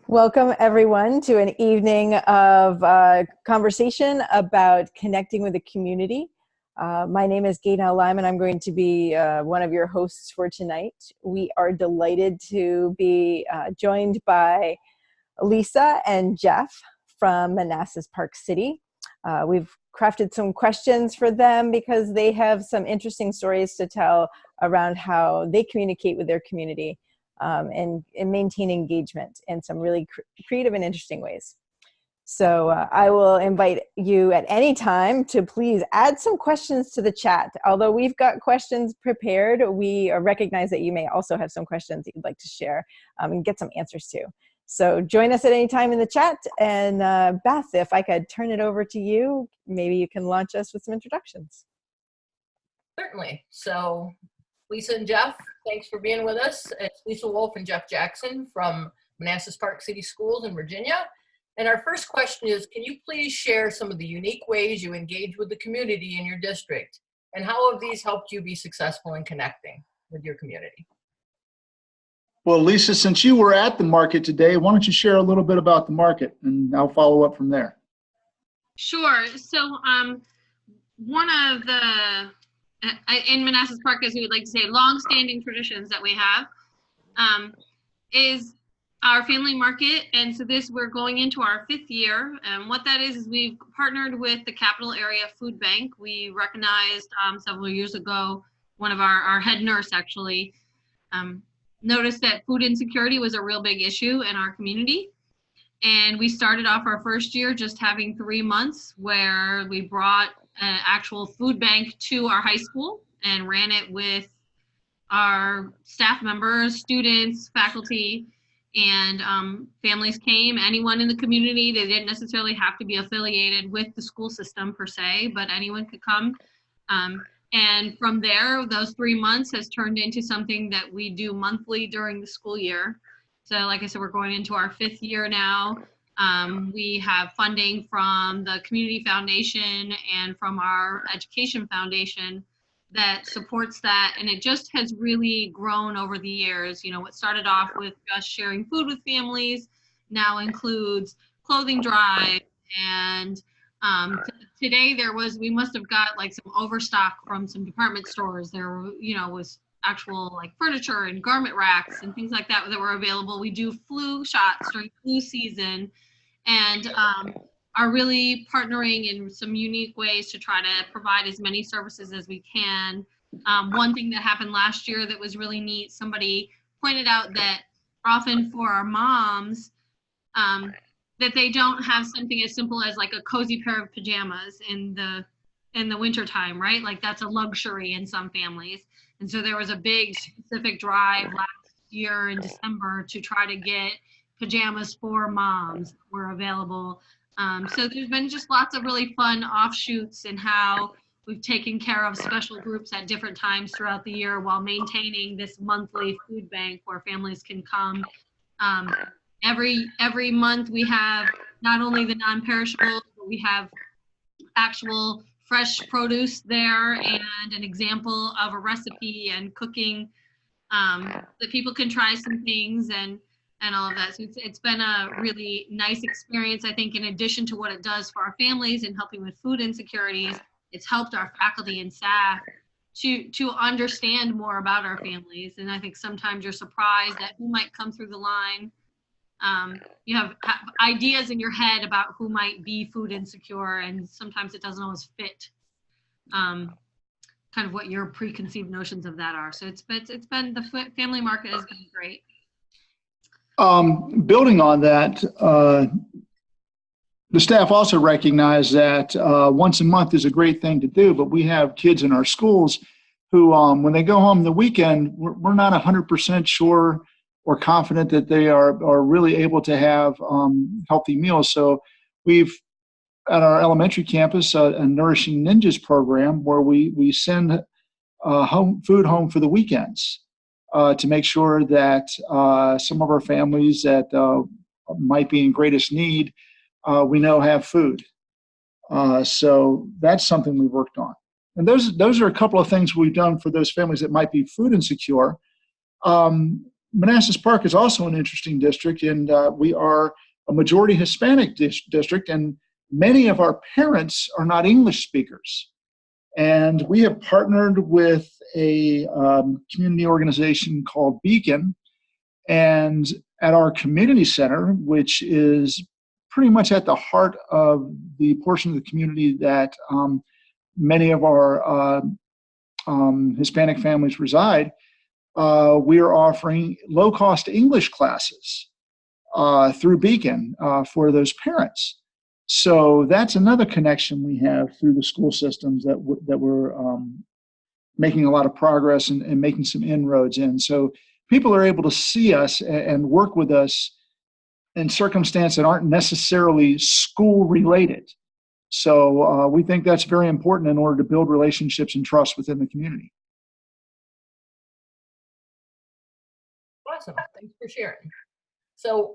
Welcome, everyone, to an evening of conversation about connecting with the community. My name is Gaynell Lyman. I'm going to be one of your hosts for tonight. We are delighted to be joined by Lisa and Jeff from Manassas Park City. We've crafted some questions for them because they have some interesting stories to tell around how they communicate with their community. And maintain engagement in some really creative and interesting ways. So I will invite you at any time to please add some questions to the chat. Although we've got questions prepared, we recognize that you may also have some questions that you'd like to share and get some answers to. So join us at any time in the chat. And Beth, if I could turn it over to you, maybe you can launch us with some introductions. Certainly. So Lisa and Jeff, thanks for being with us. It's Lisa Wolf and Jeff Jackson from Manassas Park City Schools in Virginia. And our first question is, can you please share some of the unique ways you engage with the community in your district? And how have these helped you be successful in connecting with your community? Well, Lisa, since you were at the market today, why don't you share a little bit about the market, and I'll follow up from there. Sure. So one of the in Manassas Park, as we would like to say, long-standing traditions that we have is our family market. And so we're going into our 5th year. And what that is we've partnered with the Capital Area Food Bank. We recognized several years ago, one of our head nurse actually noticed that food insecurity was a real big issue in our community. And we started off our first year just having 3 months where we brought an actual food bank to our high school and ran it with our staff members, students, faculty, and families came. Anyone in the community, they didn't necessarily have to be affiliated with the school system per se, but anyone could come. And from there, those 3 months has turned into something that we do monthly during the school year. So like I said, we're going into our 5th year now. We have funding from the Community Foundation and from our Education Foundation that supports that. And it just has really grown over the years. You know, what started off with just sharing food with families now includes clothing drive. And today we must have got like some overstock from some department stores. There, was actual like furniture and garment racks and things like that were available. We do flu shots during flu season and are really partnering in some unique ways to try to provide as many services as we can. One thing that happened last year that was really neat, somebody pointed out that often for our moms, that they don't have something as simple as like a cozy pair of pajamas in the wintertime, right? Like that's a luxury in some families. And so there was a big specific drive last year in December to try to get pajamas for moms that were available. So there's been just lots of really fun offshoots in how we've taken care of special groups at different times throughout the year while maintaining this monthly food bank where families can come. Every month we have not only the non-perishables, but we have actual fresh produce there and an example of a recipe and cooking that people can try some things and all of that. So it's been a really nice experience. I think in addition to what it does for our families and helping with food insecurities, it's helped our faculty and staff to understand more about our families. And I think sometimes you're surprised at who might come through the line. You have ideas in your head about who might be food insecure, and sometimes it doesn't always fit kind of what your preconceived notions of that are. So it's been the family market has been great. Building on that, the staff also recognize that once a month is a great thing to do, but we have kids in our schools who, when they go home the weekend, we're not 100% sure or confident that they are really able to have healthy meals. So we've, at our elementary campus, a Nourishing Ninjas program where we send food home for the weekends to make sure that some of our families that might be in greatest need, we know have food. So that's something we worked on. And those are a couple of things we've done for those families that might be food insecure. Manassas Park is also an interesting district, and we are a majority Hispanic district, and many of our parents are not English speakers. And we have partnered with a community organization called Beacon, and at our community center, which is pretty much at the heart of the portion of the community that many of our Hispanic families reside, we are offering low-cost English classes through Beacon for those parents. So that's another connection we have through the school systems that we're making a lot of progress and making some inroads in. So people are able to see us and work with us in circumstances that aren't necessarily school related. So we think that's very important in order to build relationships and trust within the community. Awesome. Thanks for sharing. So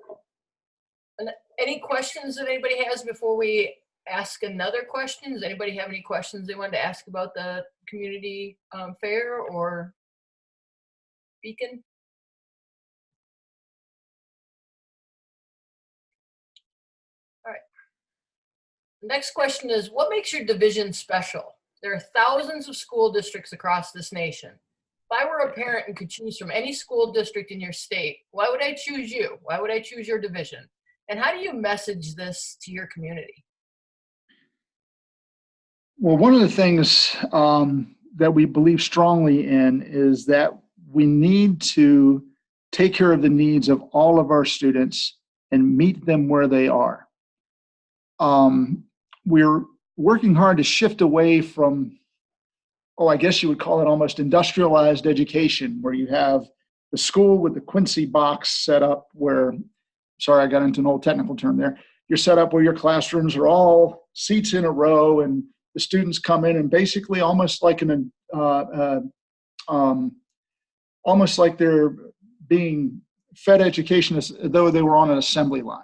any questions that anybody has before we ask another question? Does anybody have any questions they wanted to ask about the community fair or Beacon? All right. The next question is, what makes your division special? There are thousands of school districts across this nation. If I were a parent and could choose from any school district in your state, why would I choose you? Why would I choose your division? And how do you message this to your community? Well, one of the things that we believe strongly in is that we need to take care of the needs of all of our students and meet them where they are. We're working hard to shift away from, I guess you would call it almost industrialized education, where you have the school with the Quincy box set up where, sorry, I got into an old technical term there. You're set up where your classrooms are all seats in a row, and the students come in and basically almost like almost like they're being fed education as though they were on an assembly line.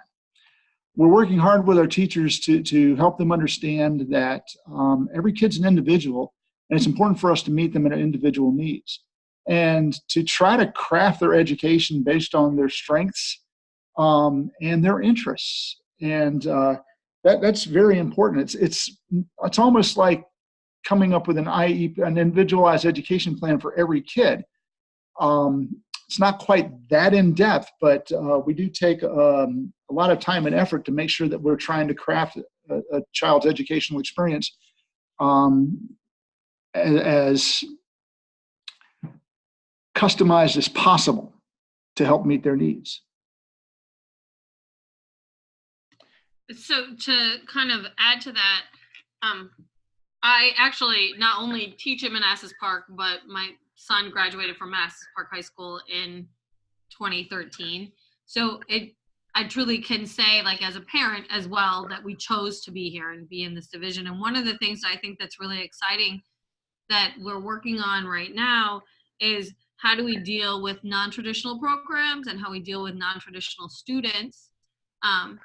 We're working hard with our teachers to help them understand that every kid's an individual, and it's important for us to meet them in their individual needs and to try to craft their education based on their strengths and their interests. And that's very important. It's almost like coming up with an IEP, an individualized education plan for every kid. It's not quite that in depth, but we do take a lot of time and effort to make sure that we're trying to craft a child's educational experience as customized as possible to help meet their needs. So to kind of add to that, I actually not only teach at Manassas Park, but my son graduated from Manassas Park High School in 2013. So I truly can say, like, as a parent as well, that we chose to be here and be in this division. And one of the things I think that's really exciting that we're working on right now is how do we deal with non-traditional programs and how we deal with non-traditional students on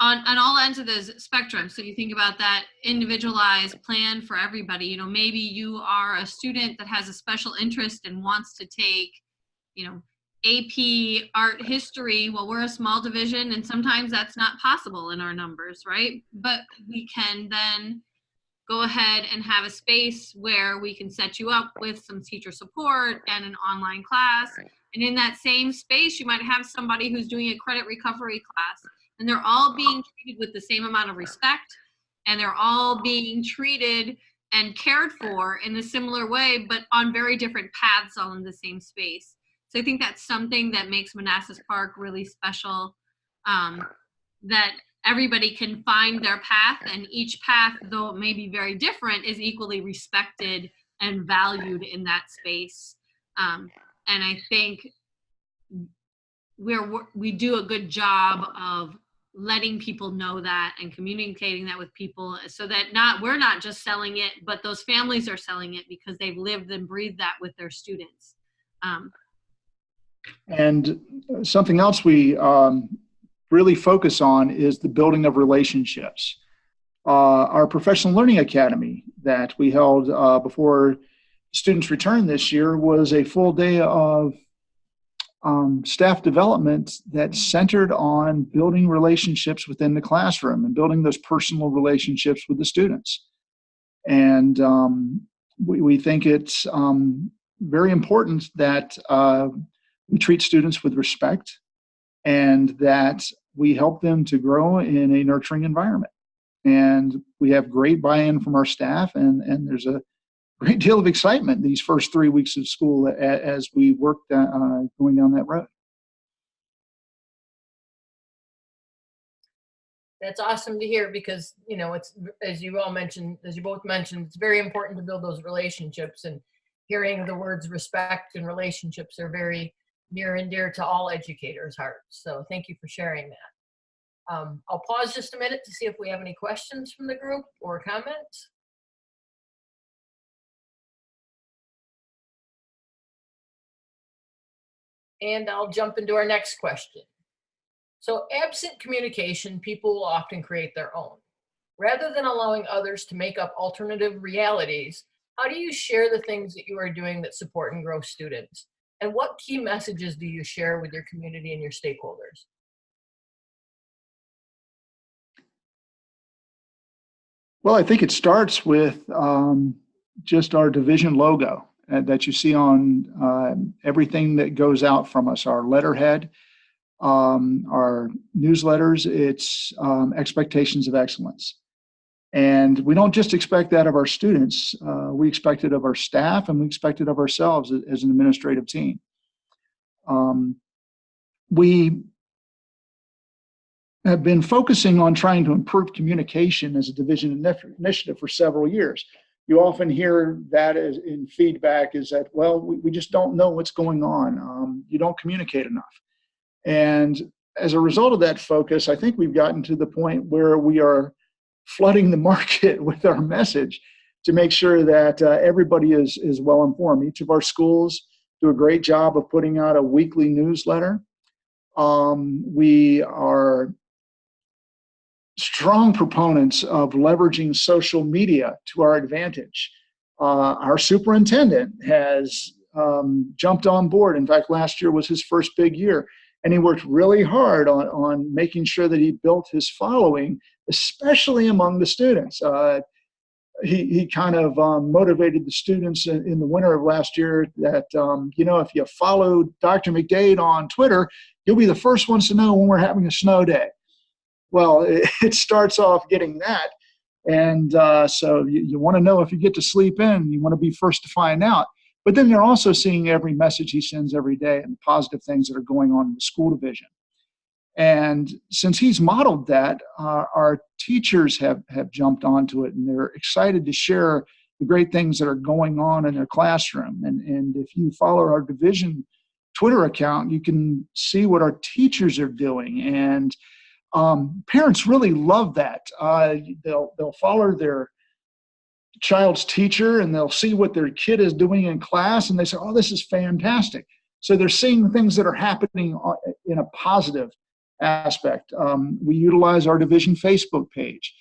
all ends of the spectrum. So you think about that individualized plan for everybody. You know, maybe you are a student that has a special interest and wants to take, AP art history. Well, we're a small division and sometimes that's not possible in our numbers, right? But we can then go ahead and have a space where we can set you up with some teacher support and an online class. And in that same space, you might have somebody who's doing a credit recovery class, and they're all being treated with the same amount of respect, and they're all being treated and cared for in a similar way, but on very different paths all in the same space. So I think that's something that makes Manassas Park really special, that everybody can find their path, and each path, though it may be very different, is equally respected and valued in that space. And I think we do a good job of letting people know that and communicating that with people, so that we're not just selling it, but those families are selling it because they've lived and breathed that with their students. And something else we really focus on is the building of relationships. Our Professional Learning Academy that we held before students returned this year was a full day of staff development that's centered on building relationships within the classroom and building those personal relationships with the students. And we think it's very important that we treat students with respect and that we help them to grow in a nurturing environment. And we have great buy-in from our staff, and there's a great deal of excitement these first 3 weeks of school as we work going down that road. That's awesome to hear because, you know, it's, as you all mentioned, as you both mentioned, it's very important to build those relationships, and hearing the words respect and relationships are very near and dear to all educators' hearts. So thank you for sharing that. I'll pause just a minute to see if we have any questions from the group or comments. And I'll jump into our next question. So absent communication, people will often create their own. Rather than allowing others to make up alternative realities, how do you share the things that you are doing that support and grow students? And what key messages do you share with your community and your stakeholders? Well, I think it starts with just our division logo that you see on everything that goes out from us, our letterhead, our newsletters. It's expectations of excellence. And we don't just expect that of our students, we expect it of our staff, and we expect it of ourselves as an administrative team. We have been focusing on trying to improve communication as a division initiative for several years. You often hear that as in feedback is that, well, we just don't know what's going on. You don't communicate enough. And as a result of that focus, I think we've gotten to the point where we are flooding the market with our message to make sure that everybody is well informed. Each of our schools do a great job of putting out a weekly newsletter. We are strong proponents of leveraging social media to our advantage. Our superintendent has jumped on board. In fact, last year was his first big year, and he worked really hard on making sure that he built his following, especially among the students. He kind of motivated the students in the winter of last year that, you know, if you follow Dr. McDade on Twitter, you'll be the first ones to know when we're having a snow day. Well, it starts off getting that. And so you want to know if you get to sleep in, you want to be first to find out. But then they're also seeing every message he sends every day and the positive things that are going on in the school division. And since he's modeled that, our teachers have jumped onto it, and they're excited to share the great things that are going on in their classroom. And if you follow our division Twitter account, you can see what our teachers are doing. And parents really love that. They'll follow their child's teacher, and they'll see what their kid is doing in class, and they say, oh, this is fantastic. So they're seeing things that are happening in a positive aspect. We utilize our division Facebook page.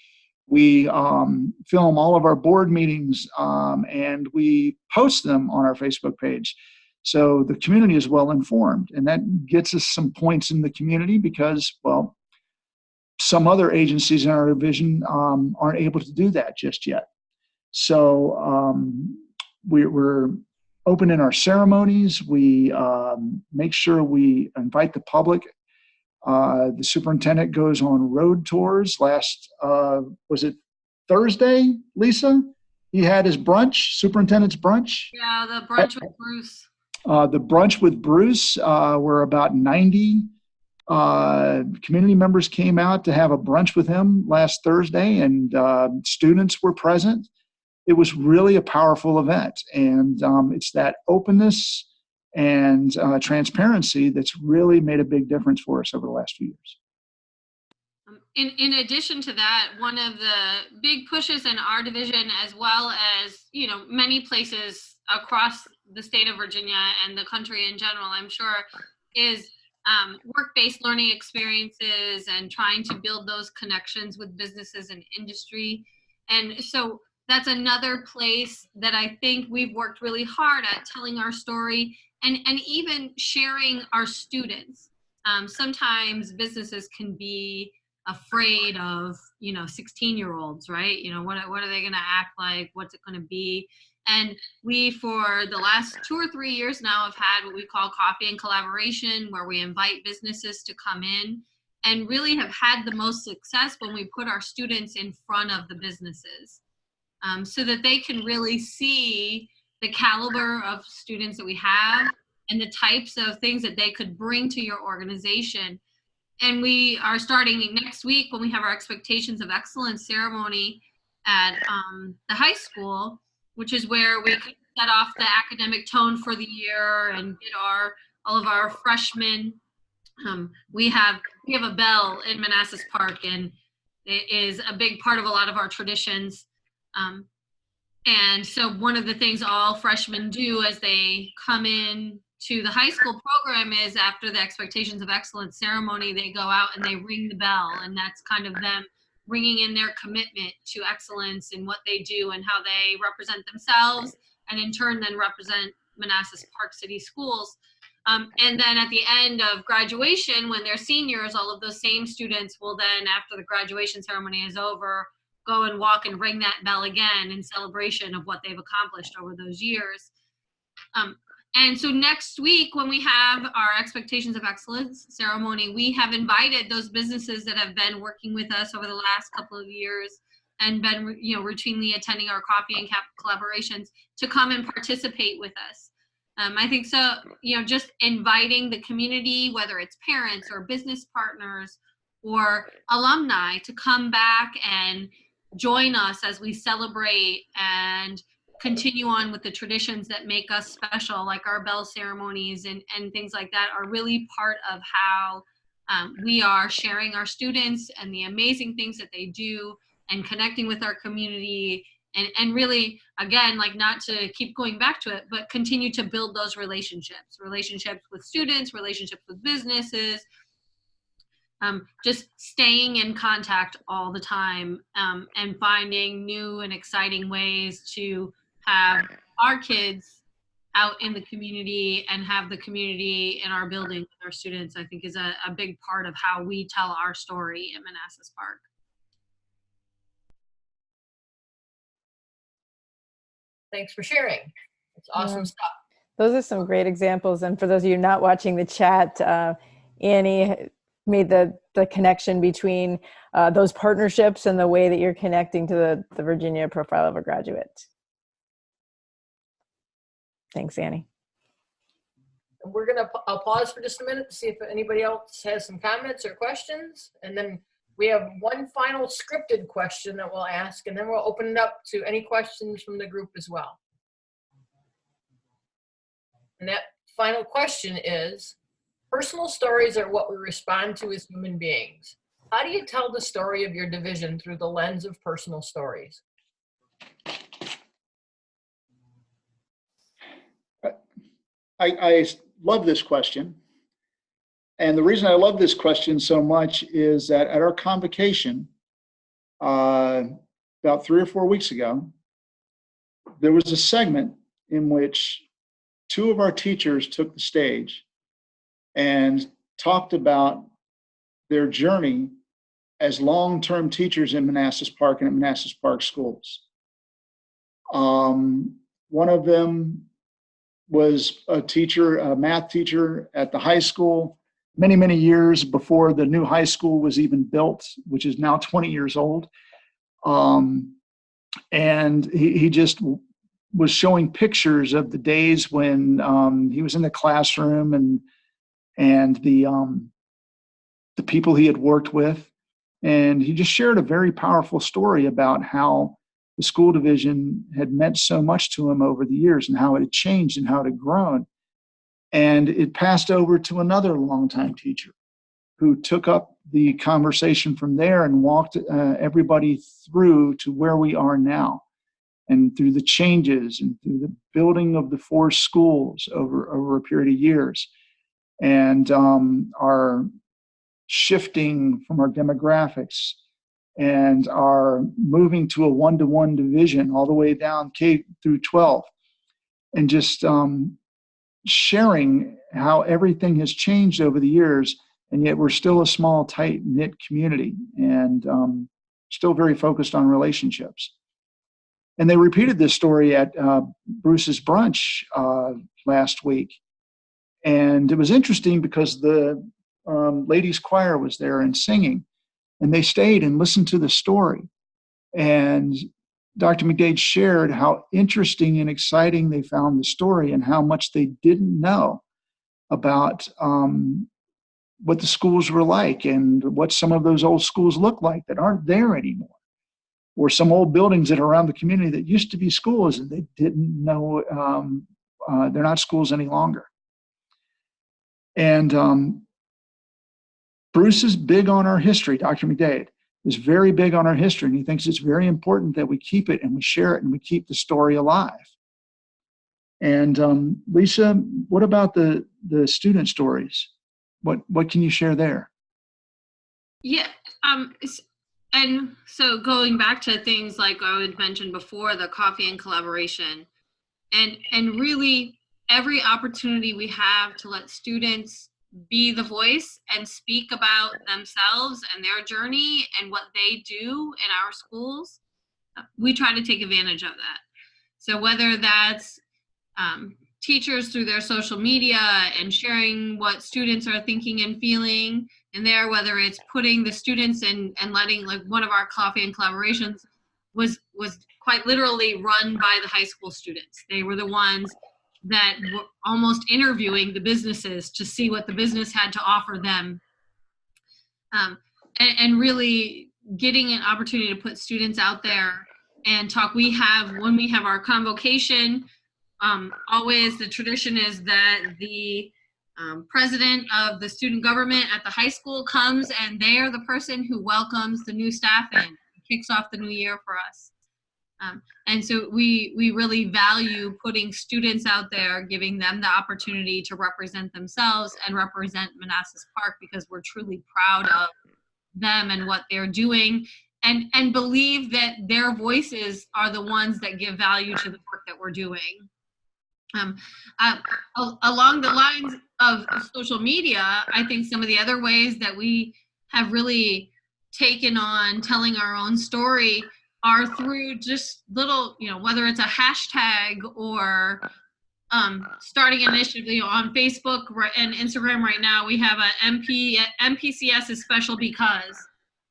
We film all of our board meetings, and we post them on our Facebook page. So the community is well informed, and that gets us some points in the community because, well, some other agencies in our division aren't able to do that just yet. So we're open in our ceremonies. We make sure we invite the public. The superintendent goes on road tours. Last, was it Thursday, Lisa? He had his brunch, superintendent's brunch. Yeah, the brunch with Bruce. The brunch with Bruce, where about 90 community members came out to have a brunch with him last Thursday, and students were present. It was really a powerful event, and it's that openness and transparency that's really made a big difference for us over the last few years. In addition to that, one of the big pushes in our division, as well as, you know, many places across the state of Virginia and the country in general, I'm sure, is work-based learning experiences and trying to build those connections with businesses and industry. And so that's another place that I think we've worked really hard at telling our story and even sharing our students. Sometimes businesses can be afraid of, 16-year-olds, right? What are they going to act like? What's it going to be? And we, for the last 2 or 3 years now, have had what we call coffee and collaboration, where we invite businesses to come in, and really have had the most success when we put our students in front of the businesses, so that they can really see the caliber of students that we have and the types of things that they could bring to your organization. And we are starting next week, when we have our Expectations of Excellence ceremony at the high school, which is where we can set off the academic tone for the year and get all of our freshmen. We have a bell in Manassas Park, and it is a big part of a lot of our traditions. And so one of the things all freshmen do as they come in to the high school program is, after the Expectations of Excellence ceremony, they go out and they ring the bell, and that's kind of them bringing in their commitment to excellence in what they do and how they represent themselves, and in turn then represent Manassas Park City Schools. And then at the end of graduation, when they're seniors, all of those same students will then, after the graduation ceremony is over, go and walk and ring that bell again in celebration of what they've accomplished over those years. And so next week, when we have our Expectations of Excellence ceremony, we have invited those businesses that have been working with us over the last couple of years and been, routinely attending our coffee and collaborations, to come and participate with us. I think so, just inviting the community, whether it's parents or business partners or alumni, to come back and join us as we celebrate and continue on with the traditions that make us special, like our bell ceremonies and things like that, are really part of how we are sharing our students and the amazing things that they do, and connecting with our community, and really, again, like, not to keep going back to it, but continue to build those relationships with students, relationships with businesses, just staying in contact all the time, and finding new and exciting ways to have our kids out in the community and have the community in our building with our students, I think is a big part of how we tell our story in Manassas Park. Thanks for sharing. It's awesome stuff. Those are some great examples. And for those of you not watching the chat, Annie made the connection between those partnerships and the way that you're connecting to the Virginia Profile of a Graduate. Thanks, Annie. We're I'll pause for just a minute to see if anybody else has some comments or questions. And then we have one final scripted question that we'll ask, and then we'll open it up to any questions from the group as well. And that final question is, personal stories are what we respond to as human beings. How do you tell the story of your division through the lens of personal stories? I love this question. And the reason I love this question so much is that at our convocation, about 3 or 4 weeks ago, there was a segment in which 2 of our teachers took the stage and talked about their journey as long-term teachers in Manassas Park and at Manassas Park Schools. One of them was a teacher, a math teacher at the high school, many, many years before the new high school was even built, which is now 20 years old. And he just was showing pictures of the days when he was in the classroom and the people he had worked with. And he just shared a very powerful story about how the school division had meant so much to him over the years and how it had changed and how it had grown. And it passed over to another longtime teacher who took up the conversation from there and walked everybody through to where we are now, and through the changes and through the building of the 4 schools over a period of years, and our shifting from our demographics and our moving to a 1-to-1 division all the way down K through 12, and just sharing how everything has changed over the years, and yet we're still a small, tight-knit community, and still very focused on relationships. And they repeated this story at Bruce's brunch last week. And it was interesting because the ladies' choir was there and singing, and they stayed and listened to the story. And Dr. McDade shared how interesting and exciting they found the story and how much they didn't know about what the schools were like and what some of those old schools look like that aren't there anymore, or some old buildings that are around the community that used to be schools and they didn't know they're not schools any longer. And Bruce is big on our history. Dr. McDade is very big on our history, and he thinks it's very important that we keep it and we share it and we keep the story alive. And Lisa, what about the student stories? What can you share there? Yeah, and so going back to things like I had mentioned before, the coffee and collaboration, and really every opportunity we have to let students be the voice and speak about themselves and their journey and what they do in our schools, we try to take advantage of that. So whether that's teachers through their social media and sharing what students are thinking and feeling in there, whether it's putting the students in and letting, like one of our coffee and collaborations was quite literally run by the high school students. They were the ones that were almost interviewing the businesses to see what the business had to offer them. And really getting an opportunity to put students out there and talk. When we have our convocation, always the tradition is that the president of the student government at the high school comes, and they are the person who welcomes the new staff in, kicks off the new year for us. And so we really value putting students out there, giving them the opportunity to represent themselves and represent Manassas Park, because we're truly proud of them and what they're doing, and believe that their voices are the ones that give value to the work that we're doing. Along the lines of social media, I think some of the other ways that we have really taken on telling our own story are through just little, whether it's a hashtag or starting initially on Facebook and Instagram. Right now we have a MPCS is special because,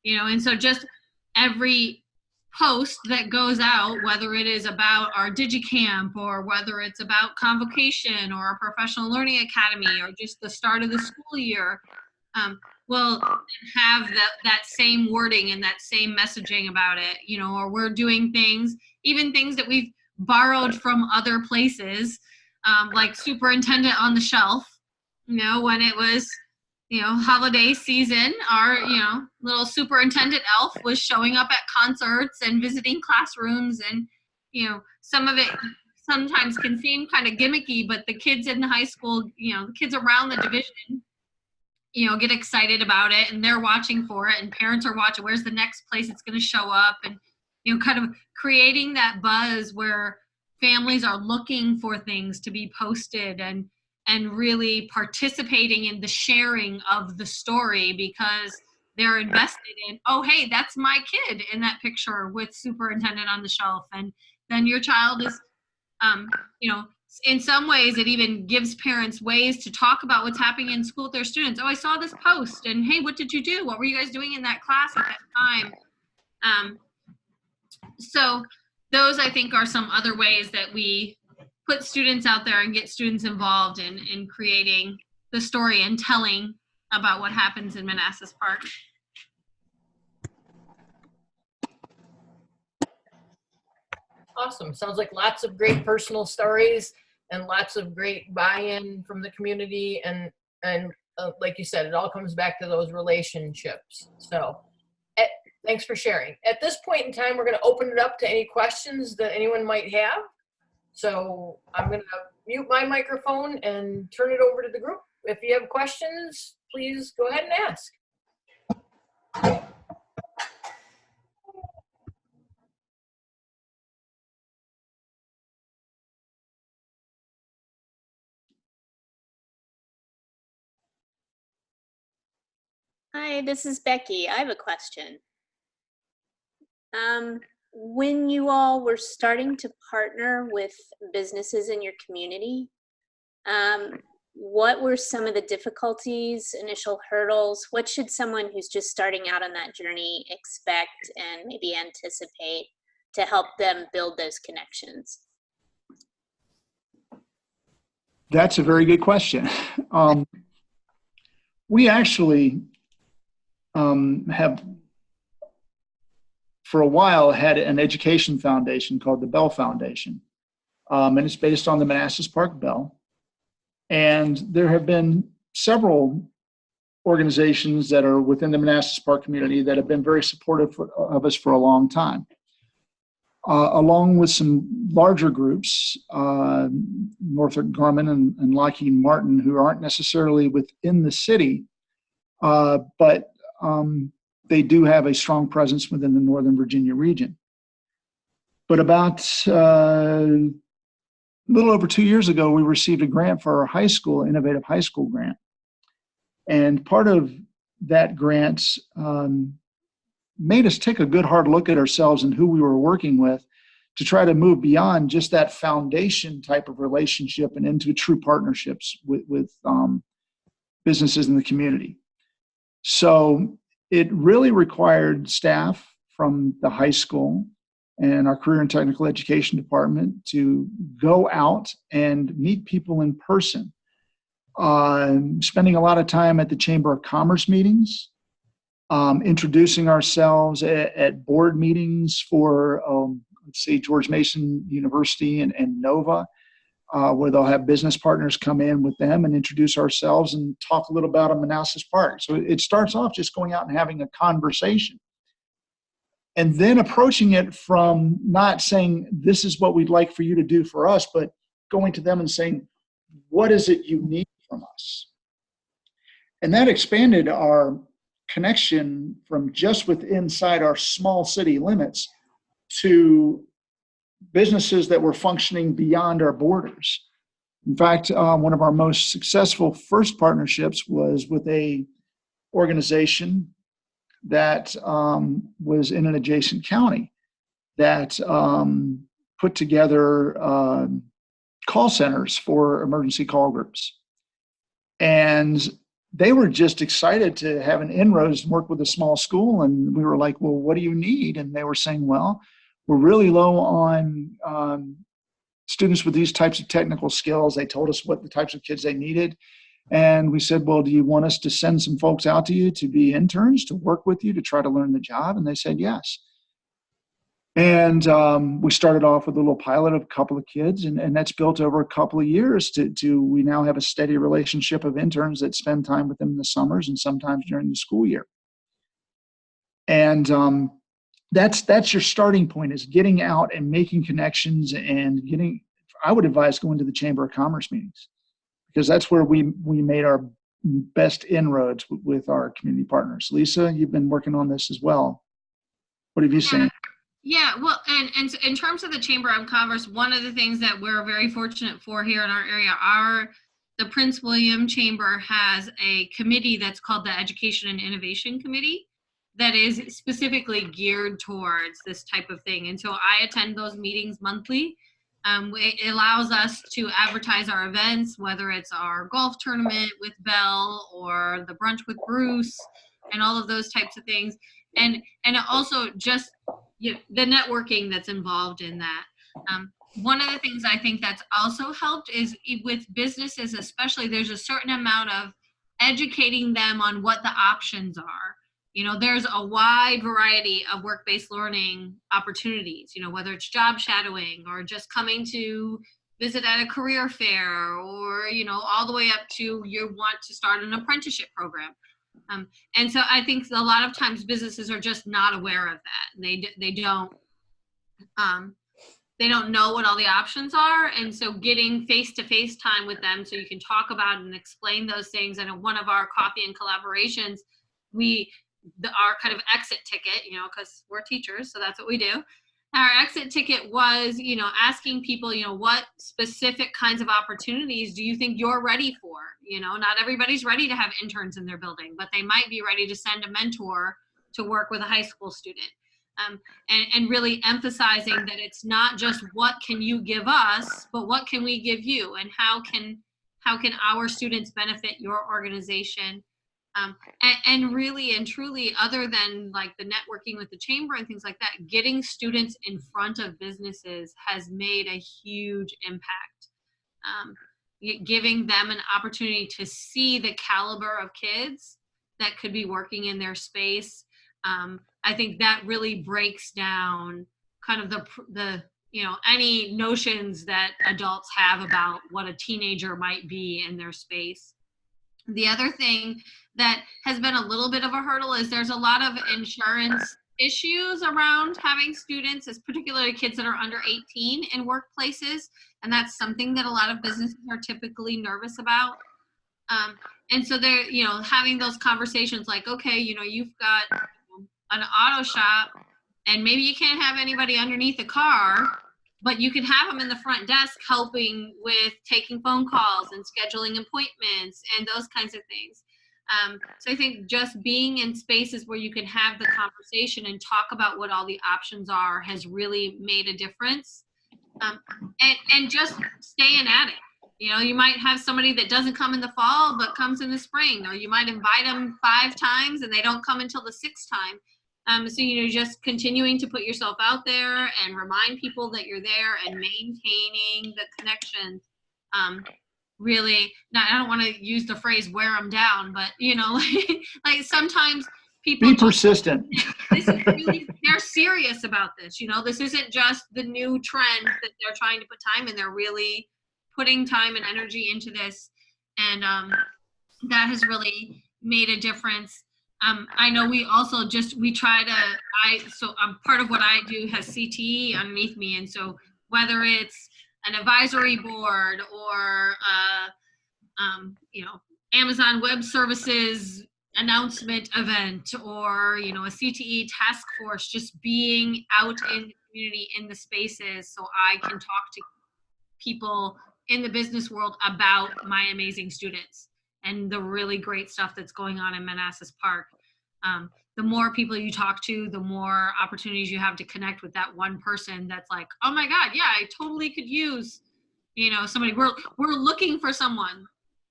and so just every post that goes out, whether it is about our DigiCamp or whether it's about convocation or a professional learning academy or just the start of the school year, will have that same wording and that same messaging about it, or we're doing things, even things that we've borrowed from other places, like superintendent on the shelf, when it was, holiday season, our, little superintendent elf was showing up at concerts and visiting classrooms, and, some of it sometimes can seem kind of gimmicky, but the kids in the high school, the kids around the division, get excited about it, and they're watching for it, and parents are watching, where's the next place it's going to show up, and, kind of creating that buzz where families are looking for things to be posted and really participating in the sharing of the story, because they're invested in, oh, hey, that's my kid in that picture with superintendent on the shelf. And then your child is, in some ways it even gives parents ways to talk about what's happening in school with their students. Oh, I saw this post, and hey, what did you do? What were you guys doing in that class at that time? So those, I think, are some other ways that we put students out there and get students involved in creating the story and telling about what happens in Manassas Park. Awesome. Sounds like lots of great personal stories and lots of great buy-in from the community. And like you said, it all comes back to those relationships. So thanks for sharing. At this point in time, we're going to open it up to any questions that anyone might have. So I'm going to mute my microphone and turn it over to the group. If you have questions, please go ahead and ask. Hi, this is Becky. I have a question. When you all were starting to partner with businesses in your community, um, what were some of the difficulties, initial hurdles? What should someone who's just starting out on that journey expect and maybe anticipate to help them build those connections? That's a very good question. We actually have, for a while, had an education foundation called the Bell Foundation. And it's based on the Manassas Park Bell. And there have been several organizations that are within the Manassas Park community that have been very supportive of us for a long time. Along with some larger groups, Northrop Grumman and Lockheed Martin, who aren't necessarily within the city, but they do have a strong presence within the Northern Virginia region. But about a little over 2 years ago, we received a grant for our high school, Innovative High School grant. And part of that grant made us take a good hard look at ourselves and who we were working with to try to move beyond just that foundation type of relationship and into true partnerships with businesses in the community. So it really required staff from the high school and our career and technical education department to go out and meet people in person, spending a lot of time at the Chamber of Commerce meetings, introducing ourselves at board meetings for, let's say, George Mason University and Nova, where they'll have business partners come in with them and introduce ourselves and talk a little about Manassas Park. So it starts off just going out and having a conversation. And then approaching it from not saying, this is what we'd like for you to do for us, but going to them and saying, what is it you need from us? And that expanded our connection from just inside our small city limits to businesses that were functioning beyond our borders. In fact, one of our most successful first partnerships was with a organization that was in an adjacent county that put together call centers for emergency call groups. And they were just excited to have an inroads and work with a small school. And we were like, well, what do you need? And they were saying, well, we're really low on students with these types of technical skills. They told us what the types of kids they needed. And we said, well, do you want us to send some folks out to you to be interns, to work with you, to try to learn the job? And they said, yes. And we started off with a little pilot of a couple of kids, and that's built over a couple of years to we now have a steady relationship of interns that spend time with them in the summers and sometimes during the school year. And that's your starting point, is getting out and making connections and getting, I would advise going to the Chamber of Commerce meetings, because that's where we made our best inroads with our community partners. Lisa, you've been working on this as well. What have you seen? Yeah, well, and in terms of the Chamber of Commerce, one of the things that we're very fortunate for here in our area, the Prince William Chamber has a committee that's called the Education and Innovation Committee that is specifically geared towards this type of thing. And so I attend those meetings monthly. It allows us to advertise our events, whether it's our golf tournament with Bell or the brunch with Bruce and all of those types of things. And also just the networking that's involved in that. One of the things I think that's also helped is with businesses especially, there's a certain amount of educating them on what the options are. You know, there's a wide variety of work-based learning opportunities, you know, whether it's job shadowing or just coming to visit at a career fair, or, you know, all the way up to you want to start an apprenticeship program. And so I think a lot of times businesses are just not aware of that. They don't know what all the options are. And so getting face-to-face time with them so you can talk about and explain those things. And in one of our coffee and collaborations, our kind of exit ticket, you know, because we're teachers, so that's what we do. our exit ticket was, you know, asking people, you know, what specific kinds of opportunities do you think you're ready for? You know, not everybody's ready to have interns in their building, but they might be ready to send a mentor to work with a high school student. And really emphasizing that it's not just what can you give us, but what can we give you, and how can our students benefit your organization. And really and truly, other than like the networking with the chamber and things like that, getting students in front of businesses has made a huge impact. Giving them an opportunity to see the caliber of kids that could be working in their space. I think that really breaks down kind of the you know, any notions that adults have about what a teenager might be in their space. The other thing that has been a little bit of a hurdle is there's a lot of insurance issues around having students, as particularly kids that are under 18 in workplaces. And that's something that a lot of businesses are typically nervous about. And so they're, you know, having those conversations like, okay, you know, you've got an auto shop and maybe you can't have anybody underneath the car, but you can have them in the front desk helping with taking phone calls and scheduling appointments and those kinds of things. So I think just being in spaces where you can have the conversation and talk about what all the options are has really made a difference. And just staying at it. You know, you might have somebody that doesn't come in the fall, but comes in the spring, or you might invite them 5 times and they don't come until the 6th time. So, you know, just continuing to put yourself out there and remind people that you're there and maintaining the connection. Really, not, I don't want to use the phrase wear them down, but, you know, like sometimes people be persistent. This is really, they're serious about this. You know, this isn't just the new trend that they're trying to put time in. They're really putting time and energy into this. And that has really made a difference. I know we also we try to, so part of what I do has CTE underneath me. And so whether it's an advisory board or, you know, Amazon Web Services announcement event, or, you know, a CTE task force, just being out in the community, in the spaces, so I can talk to people in the business world about my amazing students and the really great stuff that's going on in Manassas Park. The more people you talk to, the more opportunities you have to connect with that one person that's like, oh my God, yeah, I totally could use, you know, somebody. We're looking for someone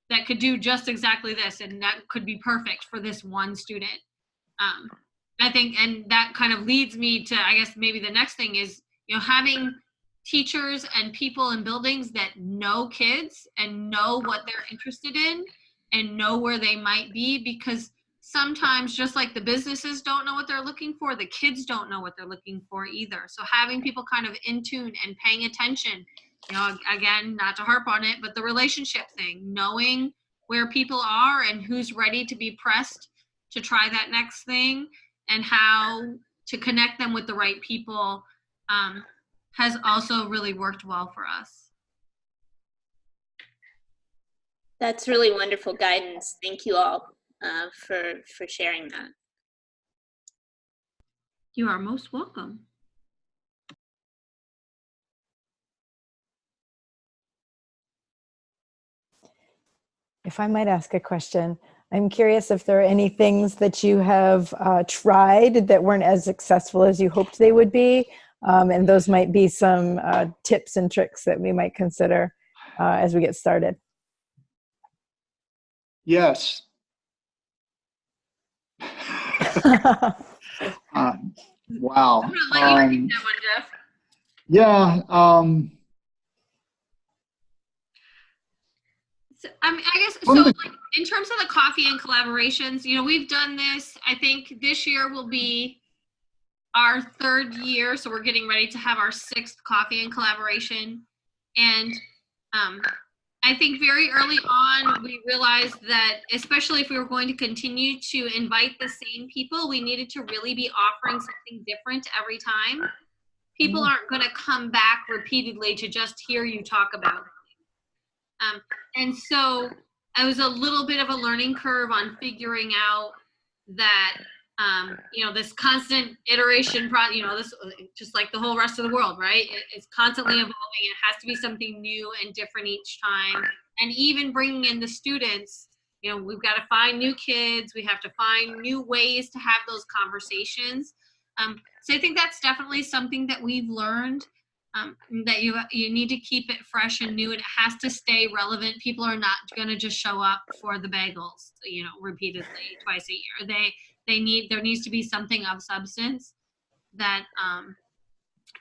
that could do just exactly this, and that could be perfect for this one student. I think, and that kind of leads me to, I guess, maybe the next thing is, you know, having teachers and people in buildings that know kids and know what they're interested in and know where they might be, because sometimes, just like the businesses don't know what they're looking for, the kids don't know what they're looking for either. So having people kind of in tune and paying attention, you know, again, not to harp on it, but the relationship thing, knowing where people are and who's ready to be pressed to try that next thing, and how to connect them with the right people, has also really worked well for us. That's really wonderful guidance. Thank you all for sharing that. You are most welcome. If I might ask a question, I'm curious if there are any things that you have tried that weren't as successful as you hoped they would be, and those might be some tips and tricks that we might consider as we get started. Yes. Wow. I'm gonna let you take that one, Jeff. Yeah. So, I mean, I guess, so like, in terms of the coffee and collaborations, you know, we've done this. I think this year will be our 3rd year, so we're getting ready to have our 6th coffee and collaboration. And I think very early on, we realized that, especially if we were going to continue to invite the same people, we needed to really be offering something different every time. People aren't going to come back repeatedly to just hear you talk about it. And so it was a little bit of a learning curve on figuring out that this constant iteration, this just like the whole rest of the world, right? It's constantly evolving. It has to be something new and different each time. And even bringing in the students, we've got to find new kids. We have to find new ways to have those conversations. So I think that's definitely something that we've learned, that you need to keep it fresh and new, and it has to stay relevant. People are not going to just show up for the bagels, repeatedly twice a year. There needs to be something of substance that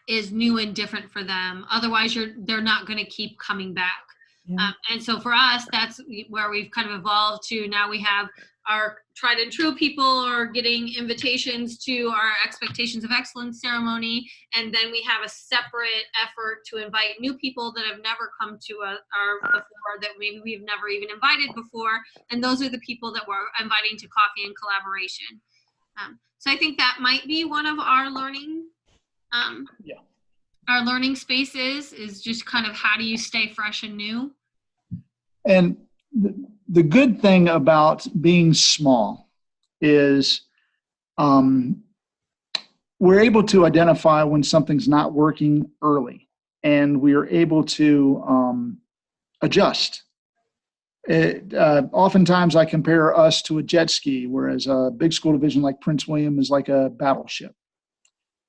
is new and different for them. Otherwise, they're not going to keep coming back. Yeah. And so for us, that's where we've kind of evolved to. Now we have our tried and true people are getting invitations to our Expectations of Excellence ceremony. And then we have a separate effort to invite new people that have never come to our before, that maybe we've never even invited before. And those are the people that we're inviting to coffee and collaboration. So I think that might be one of our learning our learning spaces, is just kind of how do you stay fresh and new. And the good thing about being small is we're able to identify when something's not working early, and we are able to adjust. Oftentimes I compare us to a jet ski, whereas a big school division like Prince William is like a battleship,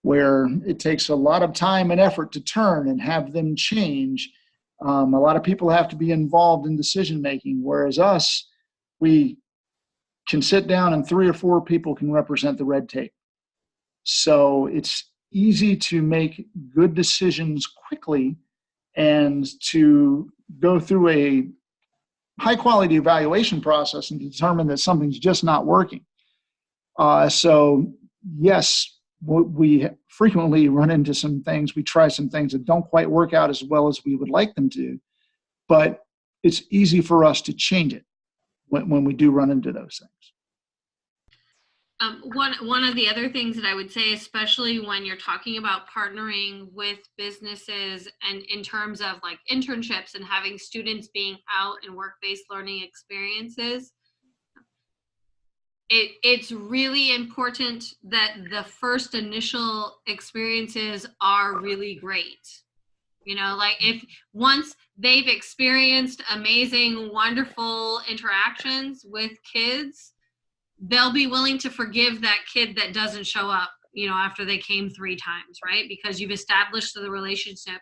where it takes a lot of time and effort to turn and have them change. A lot of people have to be involved in decision making, whereas us, we can sit down and 3 or 4 people can represent the red tape. So it's easy to make good decisions quickly and to go through a high quality evaluation process and determine that something's just not working. So yes, we frequently run into some things. We try some things that don't quite work out as well as we would like them to, but it's easy for us to change it when we do run into those things. One of the other things that I would say, especially when you're talking about partnering with businesses and in terms of like internships and having students being out in work-based learning experiences, it's really important that the first initial experiences are really great. Like if once they've experienced amazing, wonderful interactions with kids, they'll be willing to forgive that kid that doesn't show up, after they came 3 times, right? Because you've established the relationship.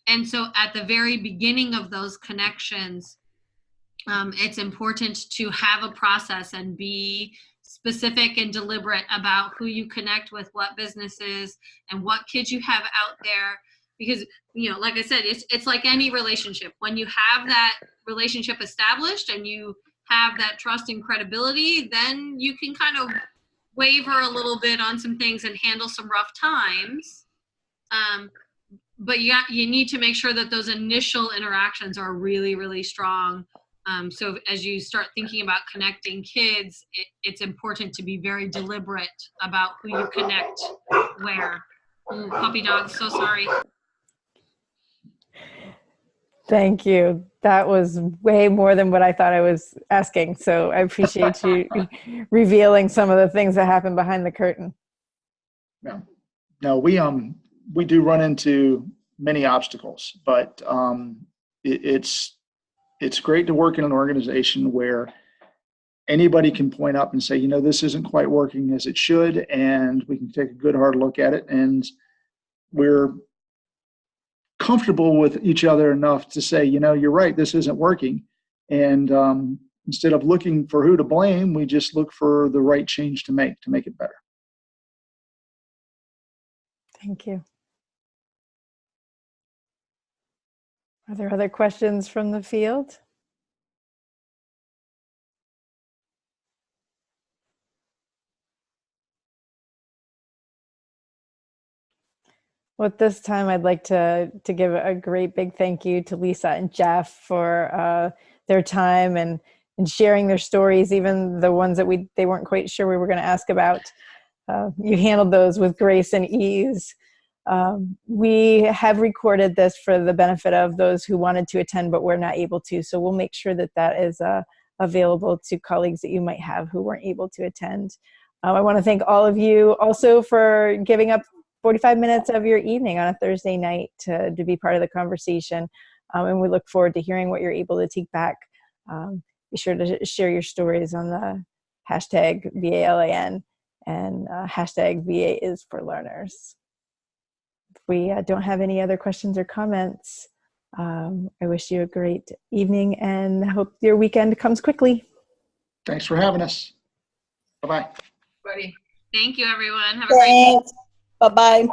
And so at the very beginning of those connections, it's important to have a process and be specific and deliberate about who you connect with, what businesses, and what kids you have out there. Because, like I said, it's like any relationship. When you have that relationship established and you have that trust and credibility, then you can kind of waver a little bit on some things and handle some rough times. But you need to make sure that those initial interactions are really, really strong. So as you start thinking about connecting kids, it's important to be very deliberate about who you connect where. Ooh, puppy dog, so sorry. Thank you. That was way more than what I thought I was asking. So I appreciate you revealing some of the things that happen behind the curtain. No, we do run into many obstacles, but it's great to work in an organization where anybody can point up and say, this isn't quite working as it should, and we can take a good hard look at it, and we're comfortable with each other enough to say, you're right, this isn't working. And instead of looking for who to blame, we just look for the right change to make it better. Thank you. Are there other questions from the field? Well, at this time, I'd like to give a great big thank you to Lisa and Jeff for their time and sharing their stories, even the ones that they weren't quite sure we were going to ask about. You handled those with grace and ease. We have recorded this for the benefit of those who wanted to attend but were not able to, so we'll make sure that is available to colleagues that you might have who weren't able to attend. I want to thank all of you also for giving up 45 minutes of your evening on a Thursday night to be part of the conversation. And we look forward to hearing what you're able to take back. Be sure to share your stories on the hashtag VALIN and hashtag VA is for learners. If we don't have any other questions or comments, I wish you a great evening and hope your weekend comes quickly. Thanks for having us. Bye-bye. Buddy. Thank you, everyone. Have a great day. Thanks. Bye-bye.